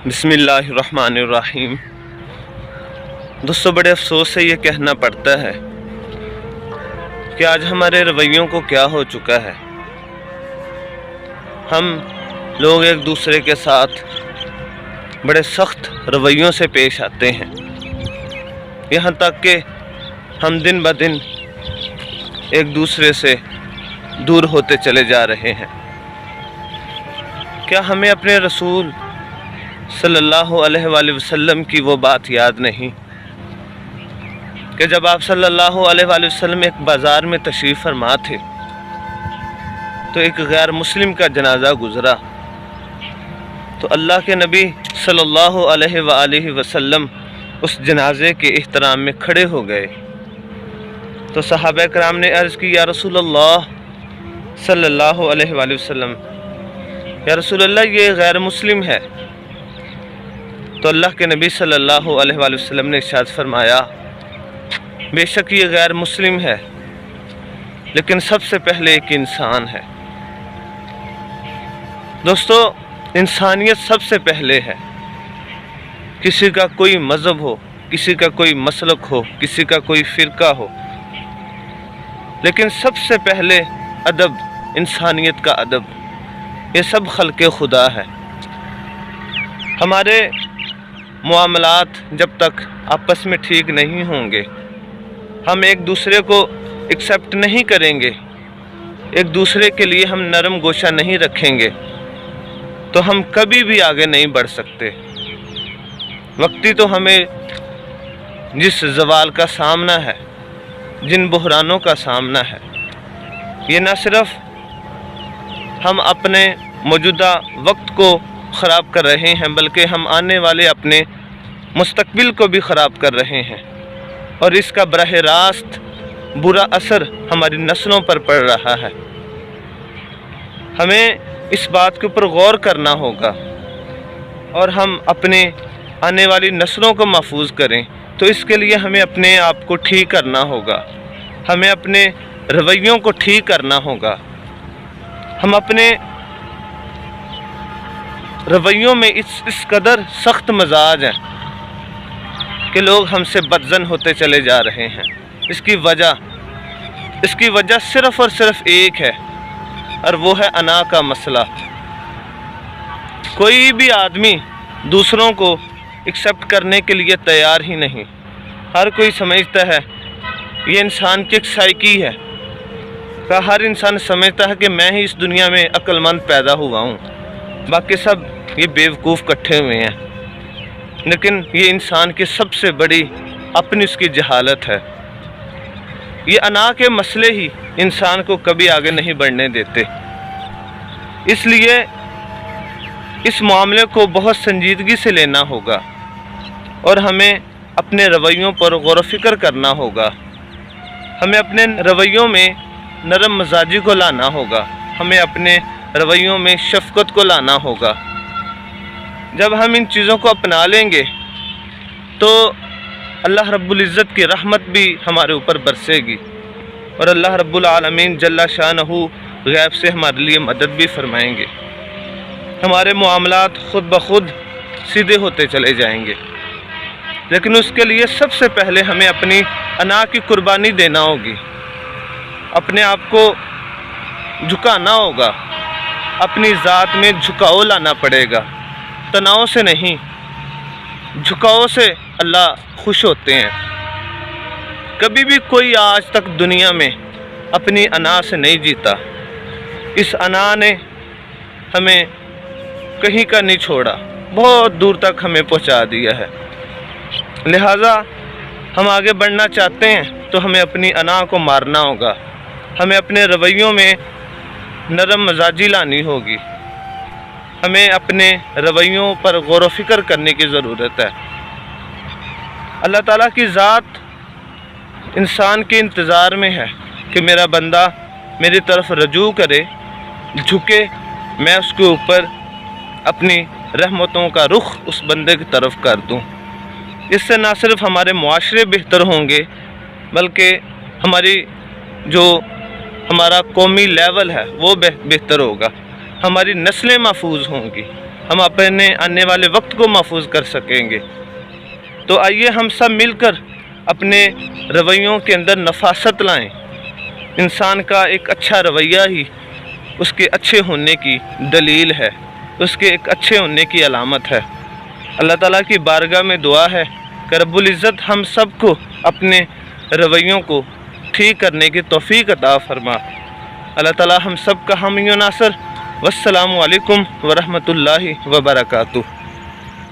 بسم اللہ الرحمن الرحیم۔ دوستو، بڑے افسوس سے یہ کہنا پڑتا ہے کہ آج ہمارے رویوں کو کیا ہو چکا ہے۔ ہم لوگ ایک دوسرے کے ساتھ بڑے سخت رویوں سے پیش آتے ہیں، یہاں تک کہ ہم دن بدن ایک دوسرے سے دور ہوتے چلے جا رہے ہیں۔ کیا ہمیں اپنے رسول صلی اللہ علیہ وآلہ وسلم کی وہ بات یاد نہیں کہ جب آپ صلی اللہ علیہ وآلہ وسلم ایک بازار میں تشریف فرما تھے تو ایک غیر مسلم کا جنازہ گزرا، تو اللہ کے نبی صلی اللہ علیہ وآلہ وسلم اس جنازے کے احترام میں کھڑے ہو گئے۔ تو صحابہ کرام نے عرض کی، یا رسول اللہ صلی اللہ علیہ وآلہ وسلم، یا رسول اللہ یہ غیر مسلم ہے۔ تو اللہ کے نبی صلی اللہ علیہ وآلہ وسلم نے ارشاد فرمایا، بے شک یہ غیر مسلم ہے، لیکن سب سے پہلے ایک انسان ہے۔ دوستو، انسانیت سب سے پہلے ہے۔ کسی کا کوئی مذہب ہو، کسی کا کوئی مسلک ہو، کسی کا کوئی فرقہ ہو، لیکن سب سے پہلے ادب، انسانیت کا ادب، یہ سب خلق خدا ہے۔ ہمارے معاملات جب تک آپس میں ٹھیک نہیں ہوں گے، ہم ایک دوسرے کو ایکسیپٹ نہیں کریں گے، ایک دوسرے کے لیے ہم نرم گوشہ نہیں رکھیں گے، تو ہم کبھی بھی آگے نہیں بڑھ سکتے۔ وقتی تو ہمیں جس زوال کا سامنا ہے، جن بحرانوں کا سامنا ہے، یہ نہ صرف ہم اپنے موجودہ وقت کو خراب کر رہے ہیں، بلکہ ہم آنے والے اپنے مستقبل کو بھی خراب کر رہے ہیں، اور اس کا براہ راست برا اثر ہماری نسلوں پر پڑ رہا ہے۔ ہمیں اس بات کے اوپر غور کرنا ہوگا، اور ہم اپنے آنے والی نسلوں کو محفوظ کریں تو اس کے لیے ہمیں اپنے آپ کو ٹھیک کرنا ہوگا، ہمیں اپنے رویوں کو ٹھیک کرنا ہوگا۔ ہم اپنے رویوں میں اس قدر سخت مزاج ہیں کہ لوگ ہم سے بدظن ہوتے چلے جا رہے ہیں۔ اس کی وجہ صرف اور صرف ایک ہے، اور وہ ہے انا کا مسئلہ۔ کوئی بھی آدمی دوسروں کو ایکسیپٹ کرنے کے لیے تیار ہی نہیں۔ ہر کوئی سمجھتا ہے، یہ انسان کی ایک سائیکی ہے، کہ ہر انسان سمجھتا ہے کہ میں ہی اس دنیا میں عقل مند پیدا ہوا ہوں، باقی سب یہ بیوقوف کٹھے ہوئے ہیں۔ لیکن یہ انسان کی سب سے بڑی اپنی اس کی جہالت ہے۔ یہ انا کے مسئلے ہی انسان کو کبھی آگے نہیں بڑھنے دیتے۔ اس لیے اس معاملے کو بہت سنجیدگی سے لینا ہوگا، اور ہمیں اپنے رویوں پر غور و فکر کرنا ہوگا۔ ہمیں اپنے رویوں میں نرم مزاجی کو لانا ہوگا، ہمیں اپنے رویوں میں شفقت کو لانا ہوگا۔ جب ہم ان چیزوں کو اپنا لیں گے تو اللہ رب العزت کی رحمت بھی ہمارے اوپر برسے گی، اور اللہ رب العالمین جل شانہ غیب سے ہمارے لیے مدد بھی فرمائیں گے۔ ہمارے معاملات خود بخود سیدھے ہوتے چلے جائیں گے، لیکن اس کے لیے سب سے پہلے ہمیں اپنی انا کی قربانی دینا ہوگی، اپنے آپ کو جھکانا ہوگا، اپنی ذات میں جھکاؤ لانا پڑے گا، تناؤ سے نہیں، جھکاؤ سے اللہ خوش ہوتے ہیں۔ کبھی بھی کوئی آج تک دنیا میں اپنی انا سے نہیں جیتا۔ اس انا نے ہمیں کہیں کا نہیں چھوڑا، بہت دور تک ہمیں پہنچا دیا ہے۔ لہٰذا ہم آگے بڑھنا چاہتے ہیں تو ہمیں اپنی انا کو مارنا ہوگا، ہمیں اپنے رویوں میں نرم مزاجی لانی ہوگی، ہمیں اپنے رویوں پر غور و فکر کرنے کی ضرورت ہے۔ اللہ تعالیٰ کی ذات انسان کے انتظار میں ہے کہ میرا بندہ میری طرف رجوع کرے، جھکے، میں اس کے اوپر اپنی رحمتوں کا رخ اس بندے کی طرف کر دوں۔ اس سے نہ صرف ہمارے معاشرے بہتر ہوں گے، بلکہ ہمارا قومی لیول ہے وہ بہتر ہوگا، ہماری نسلیں محفوظ ہوں گی۔ ہم اپنے آنے والے وقت کو محفوظ کر سکیں گے۔ تو آئیے ہم سب مل کر اپنے رویوں کے اندر نفاست لائیں۔ انسان کا ایک اچھا رویہ ہی اس کے اچھے ہونے کی دلیل ہے، اس کے ایک اچھے ہونے کی علامت ہے۔ اللہ تعالیٰ کی بارگاہ میں دعا ہے کہ رب العزت ہم سب کو اپنے رویوں کو ٹھیک کرنے کی توفیق عطا فرما۔ اللہ تعالیٰ ہم سب کا حامی و ناصر۔ والسلام علیکم ورحمۃ اللہ وبرکاتہ۔